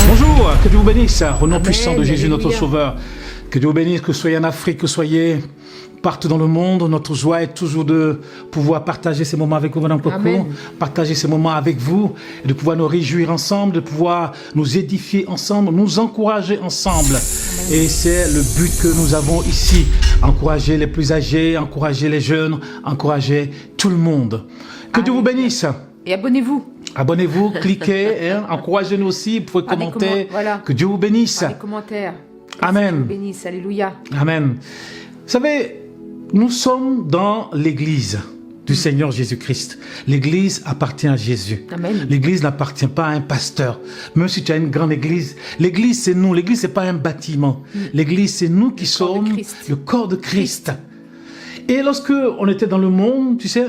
Bonjour, que Dieu vous bénisse, au nom puissant de Jésus, Alléluia. notre Sauveur. Que Dieu vous bénisse, que vous soyez en Afrique, que vous soyez partout dans le monde. Notre joie est toujours de pouvoir partager ces moments avec vous, Madame Coco, Amen. partager ces moments avec vous, et de pouvoir nous réjouir ensemble, de pouvoir nous édifier ensemble, nous encourager ensemble. Et c'est le but que nous avons ici, encourager les plus âgés, encourager les jeunes, encourager tout le monde. Que Dieu vous bénisse. Et abonnez-vous. Abonnez-vous, cliquez, hein, encouragez-nous aussi, vous pouvez Ah, des commenter. voilà. Que Dieu vous bénisse. Les commentaires. Amen. Dieu vous bénisse. Alléluia. Amen. Vous savez, nous sommes dans l'église du Seigneur Jésus-Christ. L'église appartient à Jésus. Amen. L'église n'appartient pas à un pasteur. Même si tu as une grande église, l'église c'est nous. L'église c'est pas un bâtiment. L'église c'est nous qui corps de sommes Christ. le corps de Christ. Et lorsque on était dans le monde, tu sais,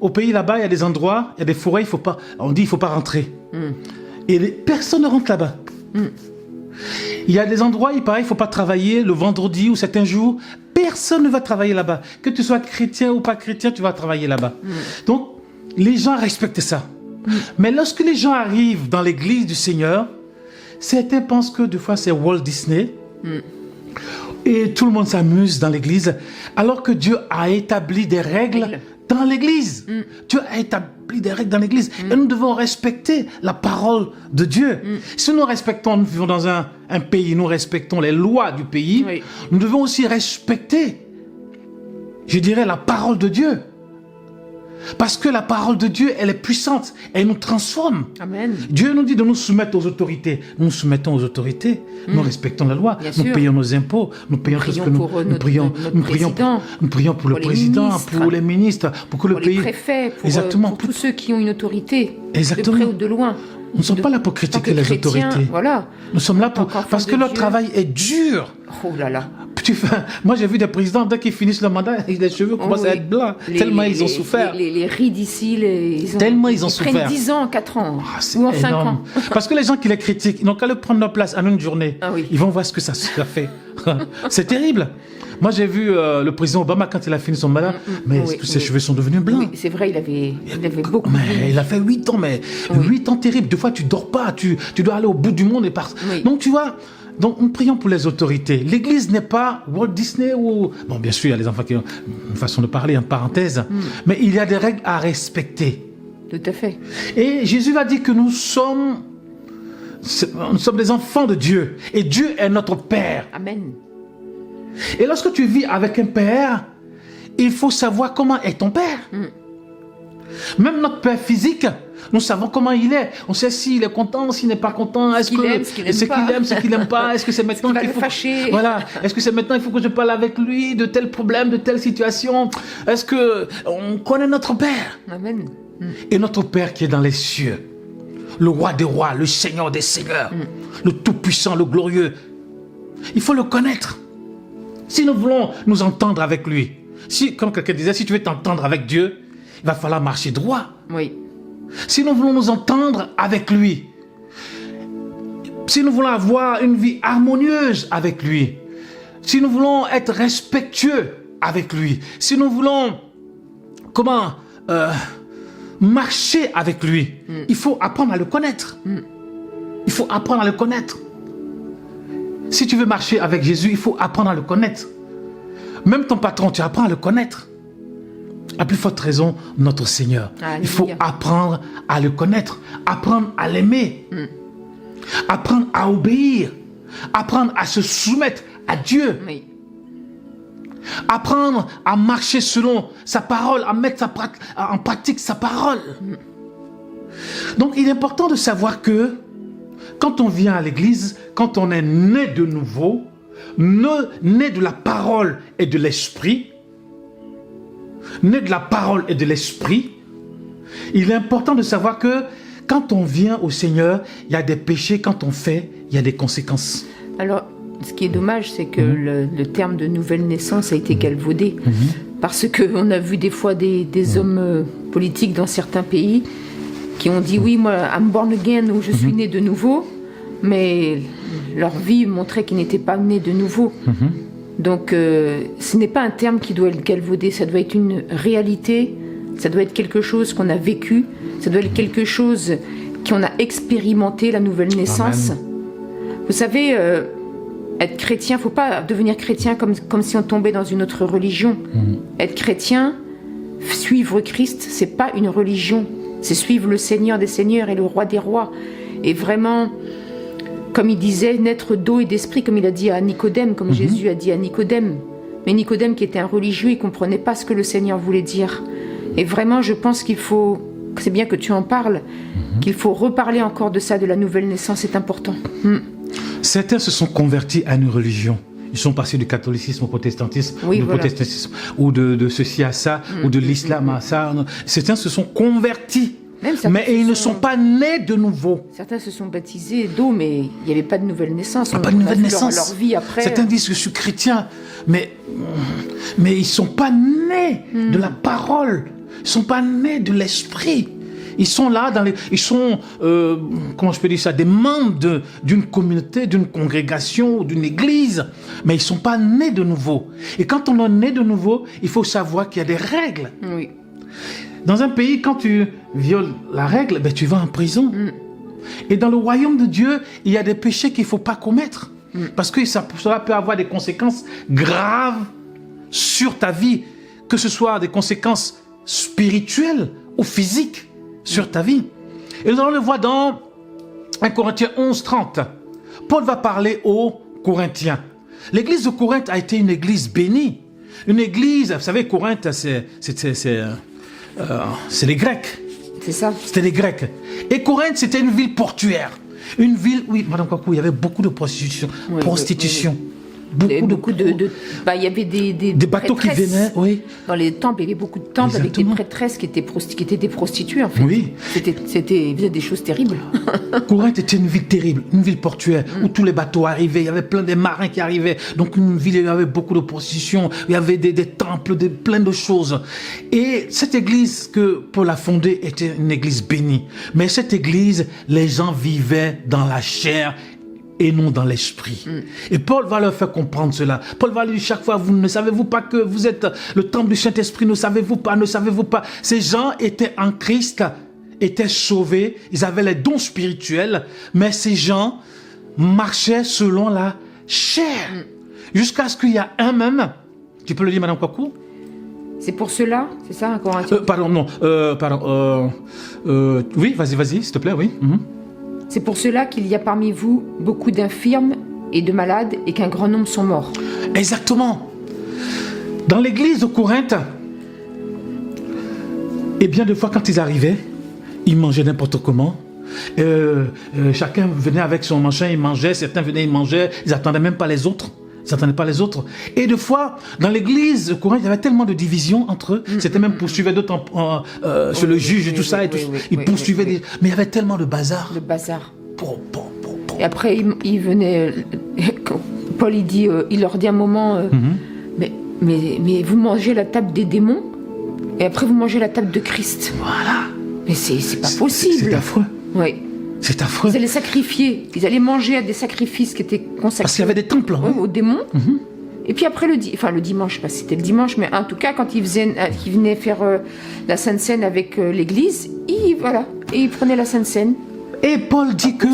au pays là-bas, il y a des endroits, il y a des forêts, on dit il faut pas rentrer. Et personne ne rentre là-bas. Il y a des endroits, il paraît, il ne faut pas travailler le vendredi ou certains jours. Personne ne va travailler là-bas. Que tu sois chrétien ou pas chrétien, tu vas travailler là-bas. Donc, les gens respectent ça. Mais lorsque les gens arrivent dans l'église du Seigneur, certains pensent que des fois c'est Walt Disney. Et tout le monde s'amuse dans l'église, alors que Dieu a établi des règles dans l'église. Dieu a établi des règles dans l'église. Et nous devons respecter la parole de Dieu. Si nous respectons, nous vivons dans un pays, nous respectons les lois du pays, Oui. nous devons aussi respecter, je dirais, la parole de Dieu. Parce que la parole de Dieu, elle est puissante, elle nous transforme. Amen. Dieu nous dit de nous soumettre aux autorités. Nous nous soumettons aux autorités. Nous respectons la loi. Bien Nous sûr. payons nos impôts. Nous payons tout ce prions que nous, pour, nous notre prions. président. Nous prions pour le Pour les président, ministres. pour les ministres, pour que le Pour pays. les préfets, pour, Exactement. pour tous ceux qui ont une autorité, Exactement. de près ou de loin. Nous ne sommes pas là pour En tant que critiquer les chrétiens, autorités. Voilà. Nous sommes là pour En tant qu'enfants parce que de leur Dieu. travail est dur. Oh là là. Moi, j'ai vu des présidents, dès qu'ils finissent le mandat, les cheveux commencent à oui. être blancs. Tellement ils ont souffert. Les rides ici, Tellement ils ont prennent souffert. 10 ans, 4 ans. Ah, c'est ou en 5 énorme. ans. Parce que les gens qui les critiquent, ils n'ont qu'à le prendre leur place en une journée. Ah oui. Ils vont voir ce que ça fait. C'est terrible. Moi, j'ai vu le président Obama quand il a fini son mandat, mais Oui, tous ses oui. cheveux sont devenus blancs. Oui, c'est vrai, il avait beaucoup. Mais il a fait 8 ans, mais Oui. 8 ans terribles. Des fois, tu dors pas, tu dois aller au bout du monde. Oui. Donc, tu vois, donc, nous prions pour les autorités. L'église n'est pas Walt Disney ou... Bon, bien sûr, il y a les enfants qui ont une façon de parler, en parenthèse, mais il y a des règles à respecter. Tout à fait. Et Jésus a dit que nous sommes des enfants de Dieu. Et Dieu est notre Père. Amen. Et lorsque tu vis avec un Père, il faut savoir comment est ton Père. Même notre Père physique, nous savons comment il est. On sait s'il est content, s'il n'est pas content. Est-ce qu'il que aime, ce qu'il aime ce pas. qu'il aime, ce qu'il n'aime pas. Est-ce que c'est maintenant va qu'il le faut fâcher. Voilà. Est-ce que c'est maintenant il faut que je parle avec lui de tel problème, de telle situation. Est-ce que on connaît notre Père? Amen. Et notre Père qui est dans les cieux, le roi des rois, le Seigneur des seigneurs, le tout-puissant, le glorieux. Il faut le connaître. Si nous voulons nous entendre avec lui, si, comme quelqu'un disait, si tu veux t'entendre avec Dieu, il va falloir marcher droit. Oui. Si nous voulons nous entendre avec lui, si nous voulons avoir une vie harmonieuse avec lui, si nous voulons être respectueux avec lui, si nous voulons, marcher avec lui, il faut apprendre à le connaître. Il faut apprendre à le connaître. Si tu veux marcher avec Jésus, il faut apprendre à le connaître. Même ton patron, tu apprends à le connaître. À plus forte raison, notre Seigneur. Alléluia. Il faut apprendre à le connaître, apprendre à l'aimer, apprendre à obéir, apprendre à se soumettre à Dieu, Oui. apprendre à marcher selon sa parole, à mettre en pratique sa parole. Donc il est important de savoir que quand on vient à l'église, quand on est né de nouveau, né de la parole et de l'esprit, né de la parole et de l'esprit, il est important de savoir que quand on vient au Seigneur, il y a des péchés, quand on fait, il y a des conséquences. Alors, ce qui est dommage, c'est que le terme de nouvelle naissance a été galvaudé. Parce qu'on a vu des fois des hommes politiques dans certains pays qui ont dit oui, moi, I'm born again, ou je suis né de nouveau, mais leur vie montrait qu'ils n'étaient pas nés de nouveau. Donc, ce n'est pas un terme qui doit être galvaudé, ça doit être une réalité, ça doit être quelque chose qu'on a vécu, ça doit être quelque chose qu'on a expérimenté, la nouvelle naissance. Amen. Vous savez, être chrétien, faut pas devenir chrétien comme si on tombait dans une autre religion. Être chrétien, suivre Christ, c'est pas une religion. C'est suivre le Seigneur des Seigneurs et le Roi des Rois. Et vraiment, comme il disait, naître d'eau et d'esprit, comme il a dit à Nicodème, comme Jésus a dit à Nicodème. Mais Nicodème, qui était un religieux, il comprenait pas ce que le Seigneur voulait dire. Et vraiment, je pense qu'il faut, c'est bien que tu en parles, qu'il faut reparler encore de ça, de la nouvelle naissance, c'est important. Certains se sont convertis à une religion. Ils sont passés du catholicisme au protestantisme, protestantisme, ou de ceci à ça, ou de l'islam à ça. Certains se sont convertis, mais ils ne sont pas nés de nouveau. Certains se sont baptisés d'eau, mais il n'y avait pas de nouvelle naissance. Pas de nouvelle naissance. Leur vie après. Certains disent que je suis chrétien, mais ils ne sont pas nés de la parole. Ils ne sont pas nés de l'esprit. Ils sont là, ils sont, comment je peux dire ça, des membres d'une communauté, d'une congrégation ou d'une église, mais ils ne sont pas nés de nouveau. Et quand on est né de nouveau, il faut savoir qu'il y a des règles. Oui. Dans un pays, quand tu violes la règle, ben, tu vas en prison. Et dans le royaume de Dieu, il y a des péchés qu'il ne faut pas commettre. Parce que cela peut avoir des conséquences graves sur ta vie, que ce soit des conséquences spirituelles ou physiques sur ta vie. Et nous allons le voir dans 1 Corinthiens 11:30. Paul va parler aux Corinthiens. L'église de Corinthe a été une église bénie. Une église, vous savez, Corinthe, c'est les Grecs. C'est ça. C'était les Grecs. Et Corinthe, c'était une ville portuaire. Une ville, oui, Madame Kakou, il y avait beaucoup de prostitution. Oui. Beaucoup de il y avait des bateaux qui venaient, oui. Dans les temples, il y avait beaucoup de temples. Exactement. Avec des prêtresses qui étaient des prostituées, en fait. Oui. Ils faisaient des choses terribles. Corinthe était une ville terrible, une ville portuaire, où tous les bateaux arrivaient, il y avait plein de marins qui arrivaient. Donc une ville, il y avait beaucoup de prostitution, il y avait des temples, plein de choses. Et cette église que Paul a fondée était une église bénie. Mais cette église, les gens vivaient dans la chair et non dans l'esprit. Et Paul va leur faire comprendre cela. Paul va lui dire chaque fois, vous ne savez-vous pas que vous êtes le temple du Saint-Esprit, ne savez-vous pas. Ces gens étaient en Christ, étaient sauvés, ils avaient les dons spirituels, mais ces gens marchaient selon la chair. Jusqu'à ce qu'il y a un même, tu peux le dire Madame Kwaku? C'est pour cela, c'est ça, encore un oui, vas-y, s'il te plaît, oui. C'est pour cela qu'il y a parmi vous beaucoup d'infirmes et de malades et qu'un grand nombre sont morts. Exactement. Dans l'église de Corinthe, et bien de fois quand ils arrivaient, ils mangeaient n'importe comment. Chacun venait avec son machin, il mangeait, certains venaient, ils mangeaient, ils n'attendaient même pas les autres. Ils n'attendaient pas les autres. Et de fois, dans l'église de Corinthe, il y avait tellement de divisions entre eux. C'était même poursuivaient d'autres sur le juge et tout ça. Ils poursuivaient mais il y avait tellement de bazar. Le bazar. Et après, il venait... Paul, il leur dit un moment, mais vous mangez la table des démons et après vous mangez la table de Christ. Voilà. Mais c'est pas possible. C'est affreux. Oui. C'est affreux. Ils allaient sacrifier. Ils allaient manger à des sacrifices qui étaient consacrés. Parce qu'il y avait des temples. Aux démons. Et puis après le dimanche, je sais pas si c'était le dimanche, mais en tout cas, quand ils venaient faire la Sainte Seine avec l'église, ils prenaient la Sainte Seine. Et Paul dit que...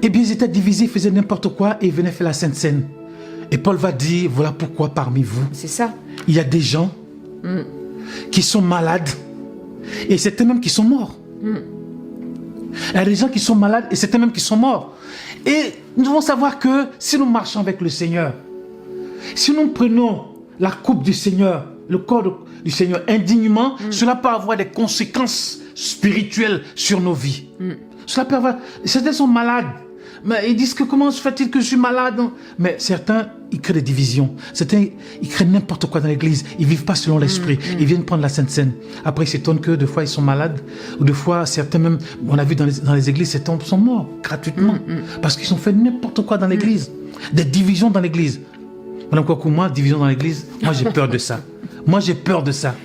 Eh bien, ils étaient divisés, ils faisaient n'importe quoi et ils venaient faire la Sainte Seine. Et Paul va dire, voilà pourquoi parmi vous, c'est ça. Il y a des gens qui sont malades et certains même qui sont morts. Il y a des gens qui sont malades et certains même qui sont morts. Et nous devons savoir que si nous marchons avec le Seigneur, si nous prenons la coupe du Seigneur, le corps du Seigneur indignement, cela peut avoir des conséquences spirituelles sur nos vies. Cela peut avoir... Certains sont malades. Mais ils disent que comment se fait-il que je suis malade? Mais certains, ils créent des divisions. Certains, ils créent n'importe quoi dans l'église. Ils ne vivent pas selon l'esprit. Ils viennent prendre la Sainte Seine. Après, ils s'étonnent que deux fois, ils sont malades. Ou deux fois, certains même, on a vu dans les églises, certains sont morts gratuitement. Parce qu'ils ont fait n'importe quoi dans l'église. Des divisions dans l'église. Madame Kwaku, moi, division dans l'église, moi, j'ai peur de ça. Moi, j'ai peur de ça.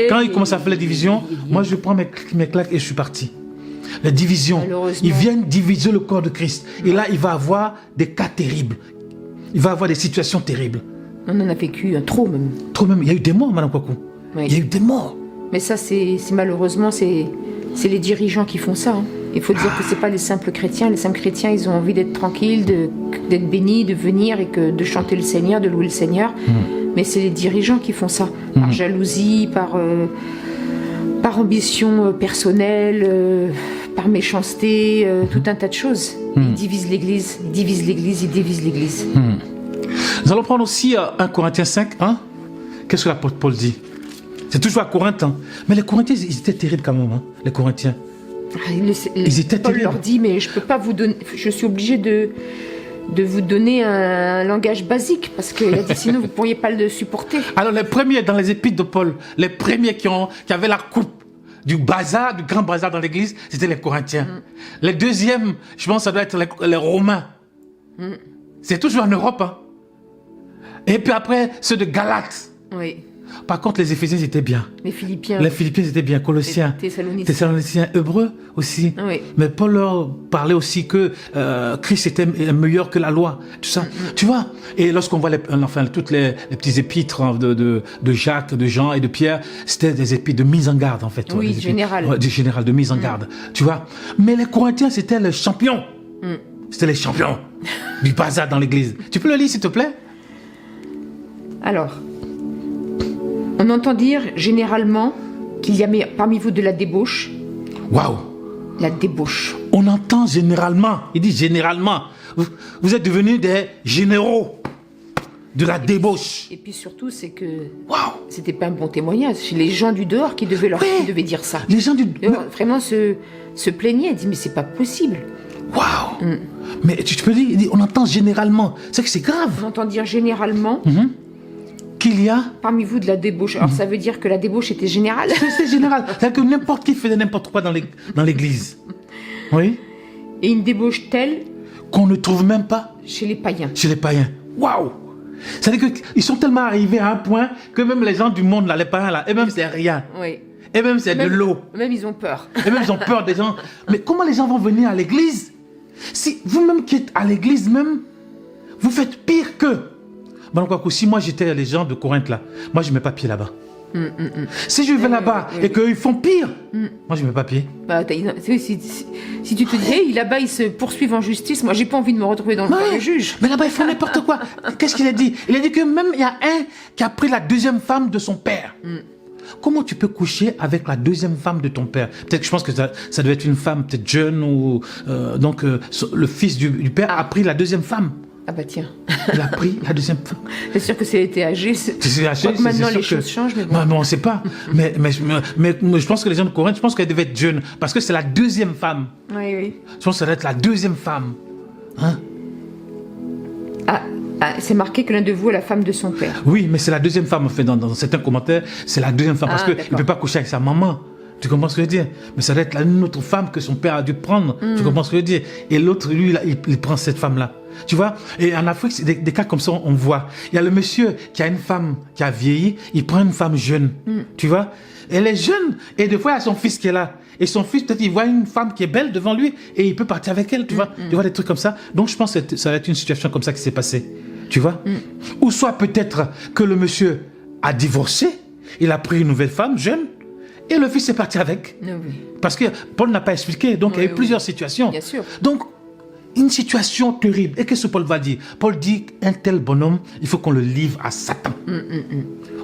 Quand ils commencent à faire les divisions, moi, je prends mes claques et je suis parti. La division, ils viennent diviser le corps de Christ. Et là, il va avoir des cas terribles. Il va avoir des situations terribles. On en a vécu trop même. Trop même. Il y a eu des morts, Madame Kwaku. Oui. Il y a eu des morts. Mais ça, c'est malheureusement, c'est les dirigeants qui font ça. Il faut dire que c'est pas les simples chrétiens. Les simples chrétiens, ils ont envie d'être tranquilles, d'être bénis, de venir et de chanter le Seigneur, de louer le Seigneur. Mais c'est les dirigeants qui font ça, par jalousie, par ambition personnelle, par méchanceté, tout un tas de choses. Ils divisent l'Église, ils divisent l'Église. Nous allons prendre aussi 1 Corinthiens 5, hein? Qu'est-ce que l'apôtre Paul dit? C'est toujours à Corinthe, hein? Mais les Corinthiens, ils étaient terribles quand même, hein? Les Corinthiens. Ils étaient Paul terribles. leur dit, mais je peux pas vous donner, je suis obligé de vous donner un langage basique, parce qu'il a dit sinon vous ne pourriez pas le supporter. Alors les premiers dans les épîtres de Paul, les premiers qui avaient la coupe du bazar, du grand bazar dans l'église, c'était les Corinthiens. Les deuxièmes, je pense que ça doit être les Romains. C'est toujours en Europe, hein? Et puis après, ceux de Galates. Oui. Par contre, les Éphésiens étaient bien. Les Philippiens. Les Philippiens étaient bien. Colossiens. Thessaloniciens. Hébreux aussi. Oui. Mais Paul leur parlait aussi que Christ était meilleur que la loi. Tout ça. Tu vois? Et lorsqu'on voit toutes les petits épîtres, hein, de Jacques, de Jean et de Pierre, c'était des épîtres de mise en garde, en fait. Oui, général. Du général, de mise en garde. Tu vois? Mais les Corinthiens, c'était les champions. C'était les champions du bazar dans l'église. Tu peux le lire, s'il te plaît? Alors, on entend dire généralement qu'il y a parmi vous de la débauche. Waouh! La débauche. On entend généralement, il dit généralement, vous êtes devenus des généraux de la débauche. Et puis surtout, c'est que Waouh! c'était pas un bon témoignage. C'est les gens du dehors qui devaient, qui devaient dire ça. Les gens du dehors vraiment se plaignaient, ils disent mais c'est pas possible. Waouh! Mais tu peux dire, il dit, on entend généralement, c'est que c'est grave. On entend dire généralement qu'il y a parmi vous de la débauche. Alors ça veut dire que la débauche était générale. C'est général. C'est-à-dire que n'importe qui faisait n'importe quoi dans l'église. Oui. Et une débauche telle qu'on ne trouve même pas chez les païens. Chez les païens. Waouh! C'est-à-dire qu'ils sont tellement arrivés à un point que même les gens du monde, là, les païens, là, et même c'est rien. Oui. Et même c'est de l'eau. Même ils ont peur. Et même ils ont peur des gens. Mais comment les gens vont venir à l'église si vous-même qui êtes à l'église même, vous faites pire qu'eux? Bon, quoi que si moi j'étais les gens de Corinthe là, moi je mets pas pied là-bas. Si je vais là-bas et qu'ils font pire, moi je mets pas pied. Bah, si tu te dis, hey, là-bas ils se poursuivent en justice, moi j'ai pas envie de me retrouver dans le juge. Mais là-bas ils font n'importe quoi. Qu'est-ce qu'il a dit? Il a dit que même il y a un qui a pris la deuxième femme de son père. Comment tu peux coucher avec la deuxième femme de ton père? Peut-être que je pense que ça doit être une femme peut-être jeune ou donc le fils du père a pris la deuxième femme. Ah bah tiens. Il a pris la deuxième femme. C'est sûr que c'est été âgé. Maintenant les choses changent, mais bon. Non, on ne sait pas. mais je pense que les gens de Corinthe, je pense qu'elle devait être jeune. Parce que c'est la deuxième femme. Oui. Je pense que ça doit être la deuxième femme. Hein? C'est marqué que l'un de vous est la femme de son père. Oui, mais c'est la deuxième femme. En fait, dans certains commentaires, c'est la deuxième femme. Parce qu'il ne peut pas coucher avec sa maman. Tu comprends ce que je veux dire? Mais ça doit être une autre femme que son père a dû prendre. Tu comprends ce que je veux dire? Et l'autre, lui, il prend cette femme-là. Tu vois? Et en Afrique, c'est des cas comme ça, on voit. Il y a le monsieur qui a une femme qui a vieilli, il prend une femme jeune. Tu vois? Elle est jeune. Et des fois, il y a son fils qui est là. Et son fils, peut-être, il voit une femme qui est belle devant lui et il peut partir avec elle. Tu vois? Tu vois des trucs comme ça. Donc, je pense que ça va être une situation comme ça qui s'est passée. Tu vois? Ou soit peut-être que le monsieur a divorcé, il a pris une nouvelle femme jeune. Et le fils est parti avec. Oui. Parce que Paul n'a pas expliqué. Donc, il y a eu plusieurs situations. Bien sûr. Donc, une situation terrible. Et qu'est-ce que Paul va dire? Paul dit qu'un tel bonhomme, il faut qu'on le livre à Satan.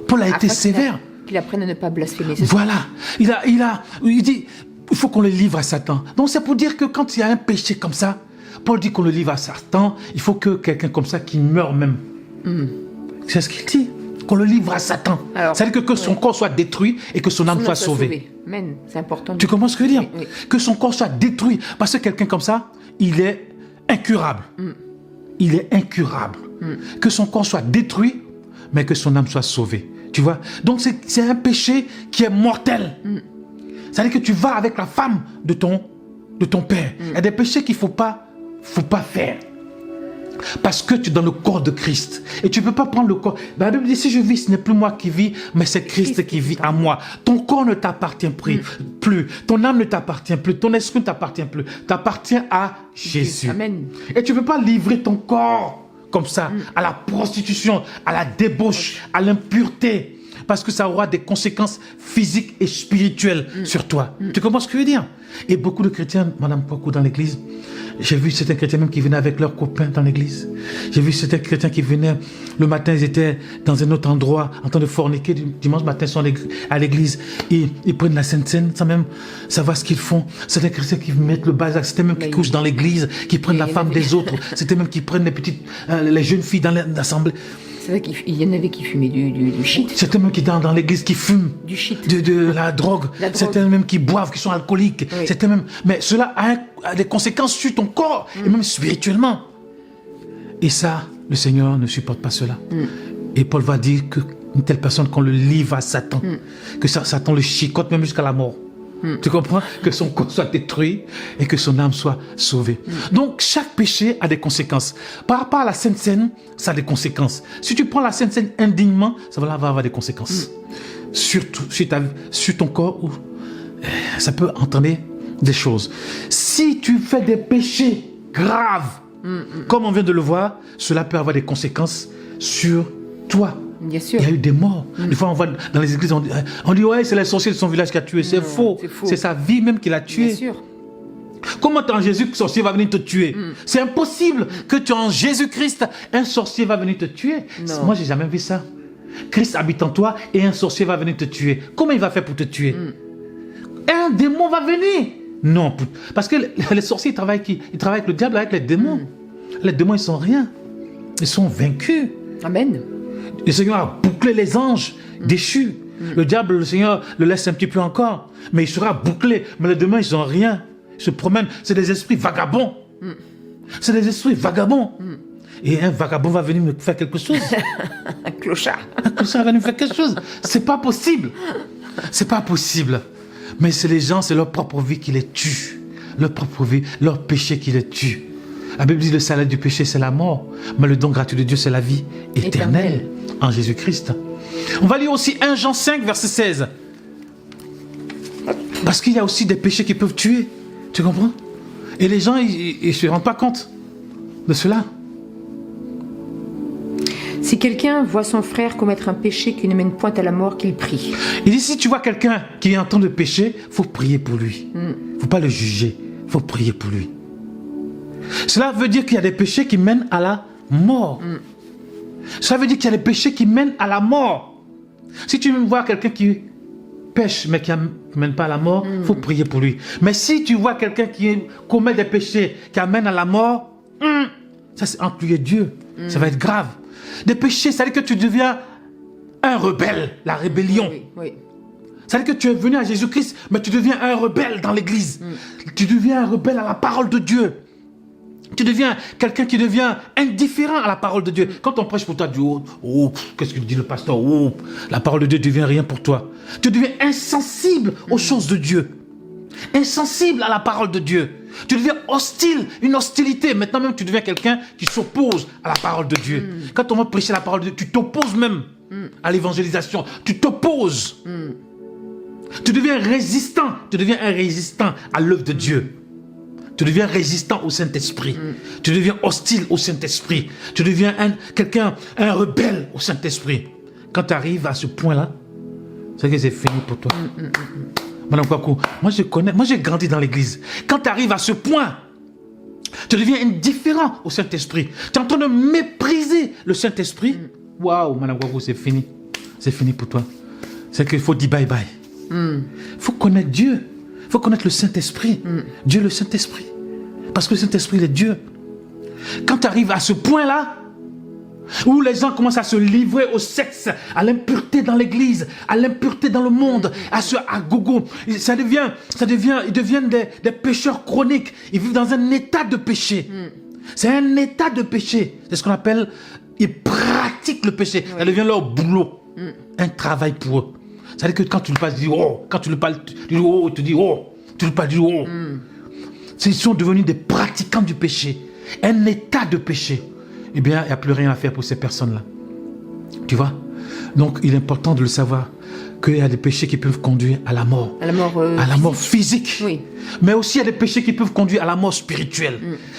Paul a été sévère. Qu'il apprenne à ne pas blasphémer. Voilà. Il dit, il faut qu'on le livre à Satan. Donc, c'est pour dire que quand il y a un péché comme ça, Paul dit qu'on le livre à Satan. Il faut que quelqu'un comme ça qui meure même. C'est ce qu'il dit. Qu'on le livre à Satan. C'est-à-dire que son corps soit détruit et que son âme soit sauvée. Amen. C'est important. Tu comprends ce que je veux dire? Oui. Que son corps soit détruit. Parce que quelqu'un comme ça, il est incurable. Il est incurable. Que son corps soit détruit, mais que son âme soit sauvée. Tu vois? Donc c'est un péché qui est mortel. C'est-à-dire que tu vas avec la femme de ton père. Il y a des péchés qu'il ne faut pas faire. Parce que tu es dans le corps de Christ. Et tu ne peux pas prendre le corps. La Bible dit, si je vis, ce n'est plus moi qui vis, mais c'est Christ qui vit en moi. Ton corps ne t'appartient plus. Ton âme ne t'appartient plus. Ton esprit ne t'appartient plus. Tu appartiens à Jésus. Amen. Et tu ne peux pas livrer ton corps comme ça à la prostitution, à la débauche, à l'impureté. parce que ça aura des conséquences physiques et spirituelles sur toi. Tu comprends ce que je veux dire? Et beaucoup de chrétiens, Madame Pokou, dans l'église, j'ai vu certains chrétiens même qui venaient avec leurs copains dans l'église. J'ai vu certains chrétiens qui venaient, le matin, ils étaient dans un autre endroit, en train de forniquer. Dimanche matin, ils sont à l'église. Ils prennent la Sainte Seine sans même savoir ce qu'ils font. Certains chrétiens qui mettent le bazar, certains même qui couchent dans l'église, qui prennent la femme des autres, certains même qui prennent les jeunes filles dans l'assemblée. C'est vrai qu'il y en avait qui fumaient du shit. Certains même qui dans l'église qui fument. Du shit. De la drogue. Certains même qui boivent, qui sont alcooliques. Oui. Certains même... Mais cela a des conséquences sur ton corps, et même spirituellement. Et ça, le Seigneur ne supporte pas cela. Et Paul va dire qu'une telle personne, qu'on le livre à Satan, que Satan le chicote même jusqu'à la mort. Tu comprends? Que son corps soit détruit et que son âme soit sauvée. Donc, chaque péché a des conséquences. Par rapport à la Sainte Seine, ça a des conséquences. Si tu prends la Sainte Seine indignement, ça va avoir des conséquences. Surtout sur ton corps, ça peut entraîner des choses. Si tu fais des péchés graves, comme on vient de le voir, cela peut avoir des conséquences sur toi. Bien sûr. Il y a eu des morts. Des fois, on va dans les églises, on dit ouais, c'est les sorciers de son village qui a tué. C'est faux. C'est sa vie même qui l'a tué. Bien sûr. Comment en Jésus que sorcier va venir te tuer? C'est impossible que tu en Jésus-Christ, un sorcier va venir te tuer. Non. Moi, j'ai jamais vu ça. Christ habite en toi et un sorcier va venir te tuer. Comment il va faire pour te tuer? Un démon va venir. Non, parce que les sorciers, ils travaillent avec le diable, avec les démons. Les démons, ils sont rien. Ils sont vaincus. Amen. Le Seigneur a bouclé les anges déchus. Le diable, le Seigneur le laisse un petit peu encore. Mais il sera bouclé. Mais les démons, ils n'ont rien. Ils se promènent. C'est des esprits vagabonds. C'est des esprits vagabonds. Et un vagabond va venir me faire quelque chose. Un clochard. Un clochard va venir me faire quelque chose. C'est pas possible. C'est pas possible. Mais c'est les gens, c'est leur propre vie qui les tue. Leur propre vie, leur péché qui les tue. La Bible dit le salaire du péché, c'est la mort. Mais le don gratuit de Dieu, c'est la vie éternelle en Jésus-Christ. On va lire aussi 1 Jean 5, verset 16. Parce qu'il y a aussi des péchés qui peuvent tuer. Tu comprends? Et les gens, ils ne se rendent pas compte de cela. Si quelqu'un voit son frère commettre un péché qui ne mène point à la mort, qu'il prie. Il dit, si tu vois quelqu'un qui est en train de pécher, il faut prier pour lui. Il ne faut pas le juger. Il faut prier pour lui. Cela veut dire qu'il y a des péchés qui mènent à la mort. Cela veut dire qu'il y a des péchés qui mènent à la mort. Si tu vois quelqu'un qui pêche mais qui ne mène pas à la mort, il faut prier pour lui. Mais si tu vois quelqu'un qui commet des péchés qui amènent à la mort, ça c'est entre lui et Dieu. Ça va être grave. Des péchés, ça veut dire que tu deviens un rebelle, la rébellion. Oui. Ça veut dire que tu es venu à Jésus-Christ, mais tu deviens un rebelle dans l'église. Tu deviens un rebelle à la parole de Dieu. Tu deviens quelqu'un qui devient indifférent à la parole de Dieu. Quand on prêche pour toi, tu dis, qu'est-ce que dit le pasteur? La parole de Dieu devient rien pour toi. Tu deviens insensible aux choses de Dieu. Insensible à la parole de Dieu. Tu deviens hostile, une hostilité. Maintenant même, tu deviens quelqu'un qui s'oppose à la parole de Dieu. Quand on va prêcher la parole de Dieu, tu t'opposes même à l'évangélisation. Tu t'opposes. Tu deviens résistant. Tu deviens un résistant à l'œuvre de Dieu. Tu deviens résistant au Saint-Esprit. Tu deviens hostile au Saint-Esprit. Tu deviens un rebelle au Saint-Esprit. Quand tu arrives à ce point-là, c'est que c'est fini pour toi. Madame Kwaku, moi j'ai grandi dans l'église. Quand tu arrives à ce point, tu deviens indifférent au Saint-Esprit. Tu es en train de mépriser le Saint-Esprit. Waouh, Madame Kwaku, c'est fini. C'est fini pour toi. C'est qu'il faut dire bye-bye. Il faut connaître Dieu. Il faut connaître le Saint-Esprit. Dieu, le Saint-Esprit. Parce que le Saint-Esprit, il est Dieu. Quand tu arrives à ce point-là, où les gens commencent à se livrer au sexe, à l'impureté dans l'église, à l'impureté dans le monde, à gogo, ils deviennent des pécheurs chroniques. Ils vivent dans un état de péché. C'est un état de péché. C'est ce qu'on appelle, ils pratiquent le péché. Ça devient leur boulot. Un travail pour eux. C'est-à-dire que quand tu le parles, tu dis oh. Quand tu le parles, tu dis oh. Tu dis oh. Tu le parles, tu dis oh. Ils sont devenus des pratiquants du péché. Un état de péché. Eh bien, il n'y a plus rien à faire pour ces personnes-là. Tu vois? Donc, il est important de le savoir qu'il y a des péchés qui peuvent conduire à la mort. À la mort, à la mort physique. Oui. Mais aussi, il y a des péchés qui peuvent conduire à la mort spirituelle.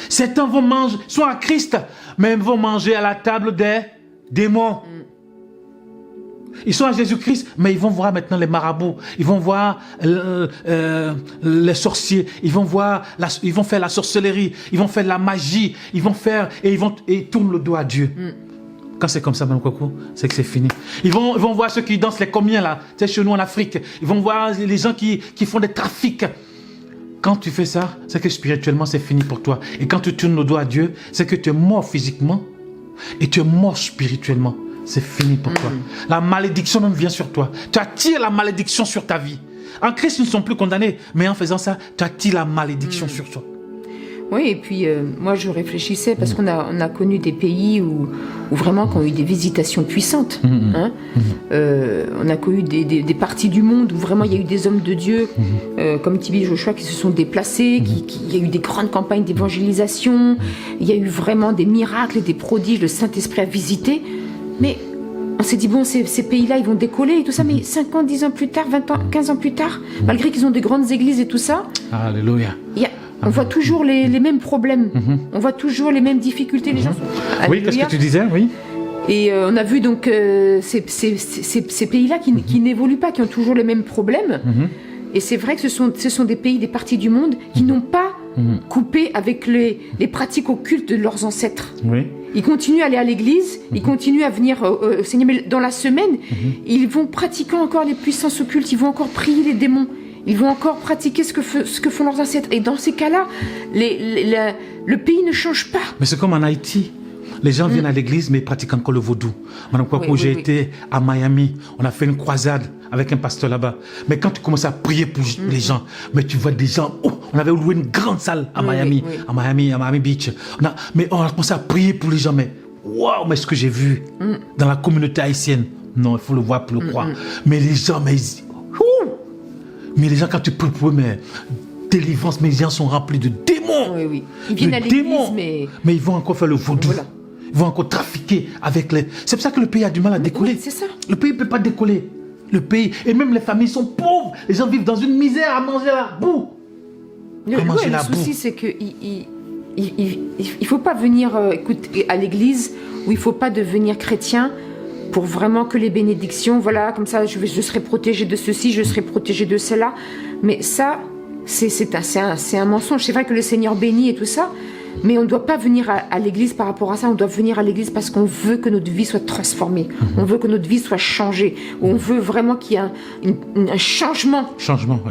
Certains vont manger, soit à Christ, mais ils vont manger à la table des démons. Ils sont à Jésus-Christ, mais ils vont voir maintenant les marabouts, ils vont voir les sorciers, ils vont faire la sorcellerie, ils vont faire la magie, ils tournent le dos à Dieu. Quand c'est comme ça, Mme Kouakou, c'est que c'est fini. Ils vont voir ceux qui dansent les comiens là, tu sais, chez nous en Afrique. Ils vont voir les gens qui font des trafics. Quand tu fais ça, c'est que spirituellement c'est fini pour toi. Et quand tu tournes le dos à Dieu, c'est que tu es mort physiquement et tu es mort spirituellement. C'est fini pour toi. La malédiction même vient sur toi. Tu attires la malédiction sur ta vie. En Christ, ils ne sont plus condamnés, mais en faisant ça, tu attires la malédiction sur toi. Oui, et puis moi je réfléchissais parce qu'on a connu des pays où vraiment qui ont eu des visitations puissantes. Hein. On a connu des parties du monde où vraiment il y a eu des hommes de Dieu, comme Tibi Joshua, qui se sont déplacés, il y a eu des grandes campagnes d'évangélisation, il y a eu vraiment des miracles et des prodiges, le Saint-Esprit a visité. Mais on s'est dit, bon, ces pays-là, ils vont décoller et tout ça, mais 5 ans, 10 ans plus tard, 20 ans, 15 ans plus tard, malgré qu'ils ont de grandes églises et tout ça, Alléluia. On voit toujours les mêmes problèmes. On voit toujours les mêmes difficultés. Les gens sont... Oui, qu'est-ce que tu disais, oui. Et on a vu donc ces pays-là qui n'évoluent pas, qui ont toujours les mêmes problèmes. Et c'est vrai que ce sont des pays, des parties du monde qui n'ont pas coupé avec les pratiques occultes de leurs ancêtres. Oui. Ils continuent à aller à l'église, ils continuent à venir au Seigneur, mais dans la semaine, ils vont pratiquer encore les puissances occultes, ils vont encore prier les démons. Ils vont encore pratiquer ce que font leurs ancêtres. Et dans ces cas-là, le pays ne change pas. Mais c'est comme en Haïti. Les gens viennent à l'église, mais ils pratiquent encore le vaudou. Madame Kouakou, j'ai été à Miami. On a fait une croisade avec un pasteur là-bas. Mais quand tu commences à prier pour les gens, mais tu vois des gens... Oh, on avait loué une grande salle à Miami, à Miami Beach. Mais on a commencé à prier pour les gens. Mais waouh, mais ce que j'ai vu dans la communauté haïtienne, non, il faut le voir pour le croire. Mais les gens, mais les gens, quand tu pries pour eux, mais délivrance, mais les gens sont remplis de démons. Oui, oui. Ils viennent à l'église, mais ils vont encore faire le vaudou. Voilà. Ils vont encore trafiquer avec les... C'est pour ça que le pays a du mal à décoller. Oui, c'est ça. Le pays ne peut pas décoller. Le pays, et même les familles sont pauvres. Les gens vivent dans une misère à manger la boue. Le souci, c'est que il faut pas venir à l'église où il faut pas devenir chrétien pour vraiment que les bénédictions, voilà, comme ça, je serai protégé de ceci, je serai protégé de cela. Mais ça, c'est un mensonge. C'est vrai que le Seigneur bénit et tout ça, mais on ne doit pas venir à l'église par rapport à ça. On doit venir à l'église parce qu'on veut que notre vie soit transformée. On veut que notre vie soit changée. On veut vraiment qu'il y ait un changement.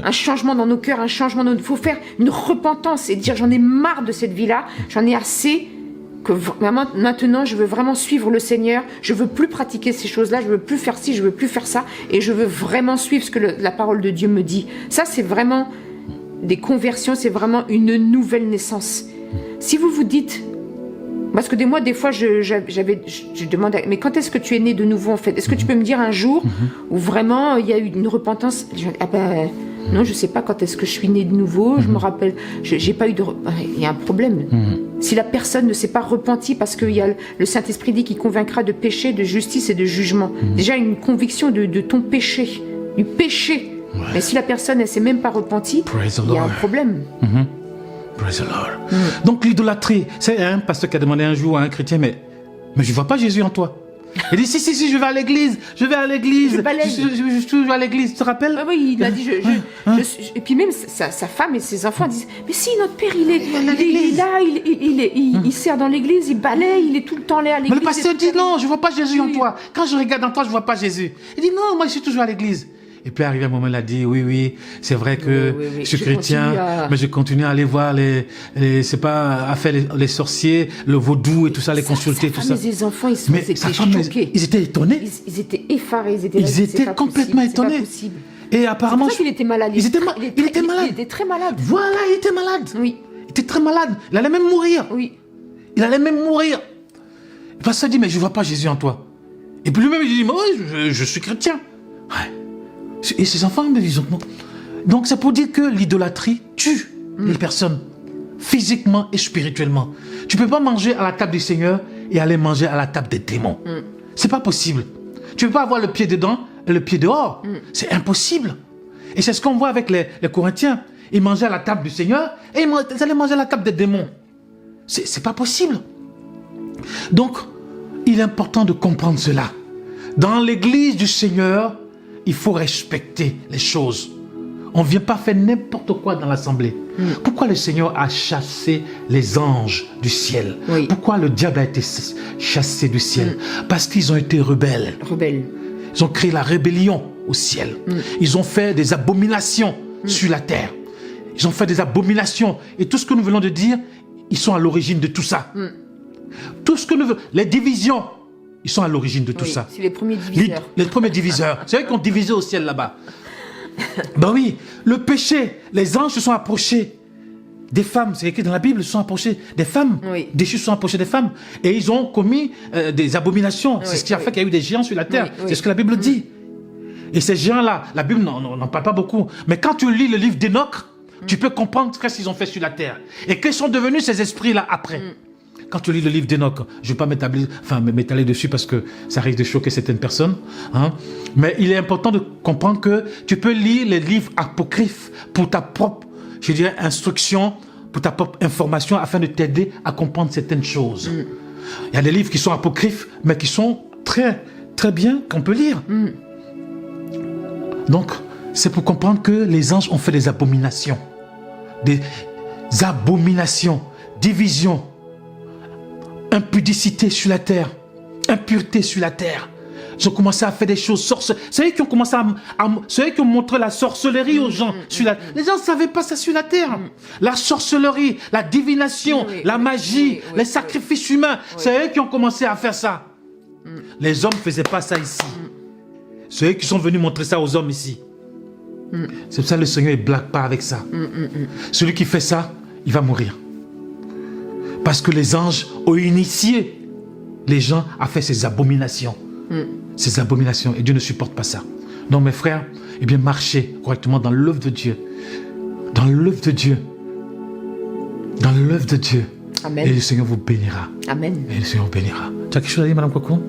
Un changement dans nos cœurs, un changement dans... Il faut faire une repentance et dire, j'en ai marre de cette vie-là, j'en ai assez... que vraiment, maintenant, je veux vraiment suivre le Seigneur. Je veux plus pratiquer ces choses-là. Je veux plus faire ci, je veux plus faire ça. Et je veux vraiment suivre ce que la parole de Dieu me dit. Ça, c'est vraiment des conversions. C'est vraiment une nouvelle naissance. Si vous vous dites... Parce que des fois, je demande... Mais quand est-ce que tu es né de nouveau, en fait? Est-ce que tu peux me dire un jour où vraiment, il y a eu une repentance? Non, je ne sais pas quand est-ce que je suis née de nouveau. Je me rappelle... J'ai pas eu de... Il y a un problème. Si la personne ne s'est pas repentie, parce que le Saint-Esprit dit qu'il convaincra de péché, de justice et de jugement. Déjà, une conviction de ton péché, du péché. Ouais. Mais si la personne ne s'est même pas repentie, il y a un problème. Praise the Lord. Donc l'idolâtrie, c'est un pasteur qui a demandé un jour à un chrétien, mais je ne vois pas Jésus en toi. Il dit, si, je vais à l'église, je vais à l'église, je vais à l'église, tu te rappelles? Oui, il a dit, et puis même sa femme et ses enfants disent, mais si, notre père, il est là, il sert dans l'église, il balaye, il est tout le temps là à l'église. Mais le pasteur dit, non, je ne vois pas Jésus en toi. Quand je regarde en toi, je ne vois pas Jésus. Il dit, non, moi, je suis toujours à l'église. Et puis arrivé un moment, il a dit, oui, c'est vrai que je suis chrétien, mais je continue à aller voir c'est pas à faire les sorciers, le vaudou et tout ça, les consulter, tout ça. Mais les enfants, ils étaient choqués. Ils étaient étonnés. Ils étaient effarés. Ils étaient complètement étonnés. Et apparemment... C'est pour ça qu'il était malade. Il était malade. Il était très malade. Voilà, il était malade. Oui. Il était très malade. Il allait même mourir. Oui. Il allait même mourir. Le pasteur dit, mais je ne vois pas Jésus en toi. Et puis lui-même, il dit, mais oui, je suis chrétien. Ouais. Et ses enfants me disent non. Donc c'est pour dire que l'idolâtrie tue les personnes, physiquement et spirituellement. Tu ne peux pas manger à la table du Seigneur et aller manger à la table des démons. C'est pas possible. Tu ne peux pas avoir le pied dedans et le pied dehors. C'est impossible. Et c'est ce qu'on voit avec les Corinthiens. Ils mangeaient à la table du Seigneur et ils allaient manger à la table des démons. C'est pas possible. Donc, il est important de comprendre cela. Dans l'église du Seigneur, il faut respecter les choses. On ne vient pas faire n'importe quoi dans l'assemblée. Pourquoi le Seigneur a chassé les anges du ciel? Pourquoi le diable a été chassé du ciel? Parce qu'ils ont été rebelles. Ils ont créé la rébellion au ciel. Ils ont fait des abominations sur la terre. Ils ont fait des abominations. Et tout ce que nous venons de dire, ils sont à l'origine de tout ça. Tout ce que nous... Les divisions, ils sont à l'origine de tout ça. C'est les premiers diviseurs. Les premiers diviseurs. C'est eux qui ont divisé au ciel là-bas. Ben oui, le péché, les anges se sont approchés des femmes, c'est écrit dans la Bible, ils se sont approchés des femmes, déchus se sont approchés des femmes, et ils ont commis des abominations. C'est ce qui a fait qu'il y a eu des géants sur la terre. C'est ce que la Bible dit. Et ces géants-là, la Bible n'en parle pas beaucoup, mais quand tu lis le livre d'Enoch, tu peux comprendre ce qu'ils ont fait sur la terre. Et quels sont devenus ces esprits-là après. Quand tu lis le livre d'Enoch, je ne vais pas m'étaler dessus parce que ça risque de choquer certaines personnes. Hein? Mais il est important de comprendre que tu peux lire les livres apocryphes pour ta propre, je dirais, instruction, pour ta propre information, afin de t'aider à comprendre certaines choses. Il y a des livres qui sont apocryphes, mais qui sont très, très bien, qu'on peut lire. Donc, c'est pour comprendre que les anges ont fait des abominations. Des abominations, divisions, impudicité sur la terre, impureté sur la terre. Ils ont commencé à faire des choses. C'est eux qui ont commencé c'est eux qui ont montré la sorcellerie aux gens. Les gens ne savaient pas ça sur la terre. La sorcellerie, la divination, la magie, les sacrifices humains. C'est eux qui ont commencé à faire ça. Les hommes ne faisaient pas ça ici. C'est eux qui sont venus montrer ça aux hommes ici. C'est pour ça que le Seigneur ne blague pas avec ça. Celui qui fait ça, il va mourir. Parce que les anges ont initié les gens à faire ces abominations. Ces abominations. Et Dieu ne supporte pas ça. Donc mes frères, eh bien marchez correctement dans l'œuvre de Dieu. Dans l'œuvre de Dieu. Dans l'œuvre de Dieu. Amen. Et le Seigneur vous bénira. Amen. Et le Seigneur vous bénira. Tu as quelque chose à dire, Madame Coco?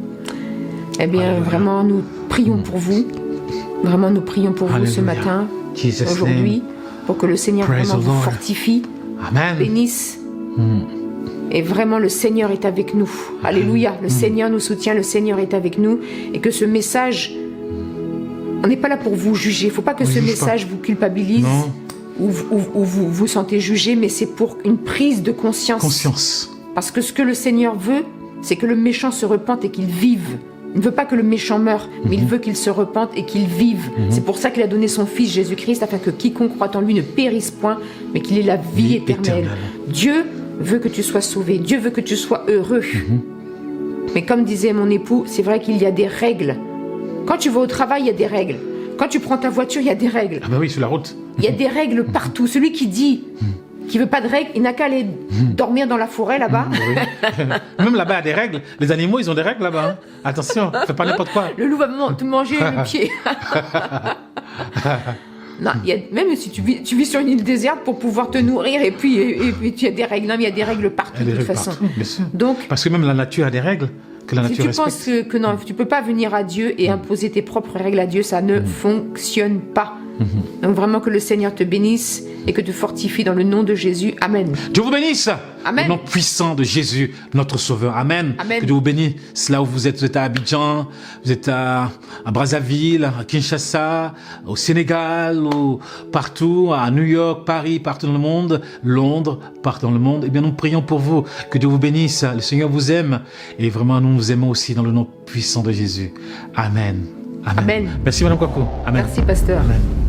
Eh bien, vraiment, nous prions pour vous. Vraiment, nous prions pour vous ce matin, aujourd'hui, pour que le Seigneur vraiment vous fortifie, bénisse. Et vraiment, le Seigneur est avec nous. Alléluia. Le Seigneur nous soutient, le Seigneur est avec nous. Et que ce message, on n'est pas là pour vous juger. Il ne faut pas que ce message vous culpabilise ou vous vous sentez jugé, mais c'est pour une prise de conscience. Parce que ce que le Seigneur veut, c'est que le méchant se repente et qu'il vive. Il ne veut pas que le méchant meure, mais il veut qu'il se repente et qu'il vive. C'est pour ça qu'il a donné son Fils Jésus-Christ, afin que quiconque croit en lui ne périsse point, mais qu'il ait la vie éternelle. Dieu veut que tu sois sauvé. Dieu veut que tu sois heureux. Mais comme disait mon époux, c'est vrai qu'il y a des règles. Quand tu vas au travail, il y a des règles. Quand tu prends ta voiture, il y a des règles. Ah ben oui, sur la route. Il y a des règles partout. Celui qui dit qu'il ne veut pas de règles, il n'a qu'à aller dormir dans la forêt là-bas. Même là-bas, il y a des règles. Les animaux, ils ont des règles là-bas. Hein. Attention, fais pas n'importe quoi. Le loup va te manger le pied. Non, même si tu vis sur une île déserte pour pouvoir te nourrir, et puis il y a des règles. Non, mais il y a des règles partout de toute façon. Bien sûr. Donc, parce que même la nature a des règles que la nature respecte. Si tu penses que non, tu peux pas venir à Dieu et imposer tes propres règles à Dieu, ça ne fonctionne pas. Donc vraiment que le Seigneur te bénisse et que te fortifie dans le nom de Jésus. Amen. Dieu vous bénisse. Amen. Au nom puissant de Jésus, notre Sauveur. Amen. Amen. Que Dieu vous bénisse. Là où vous êtes à Abidjan, vous êtes à Brazzaville, à Kinshasa, au Sénégal, partout, à New York, Paris, partout dans le monde, Londres, partout dans le monde. Eh bien, nous prions pour vous. Que Dieu vous bénisse. Le Seigneur vous aime. Et vraiment, nous vous aimons aussi dans le nom puissant de Jésus. Amen. Amen. Amen. Merci, Madame Kwaku. Amen. Merci, pasteur. Amen.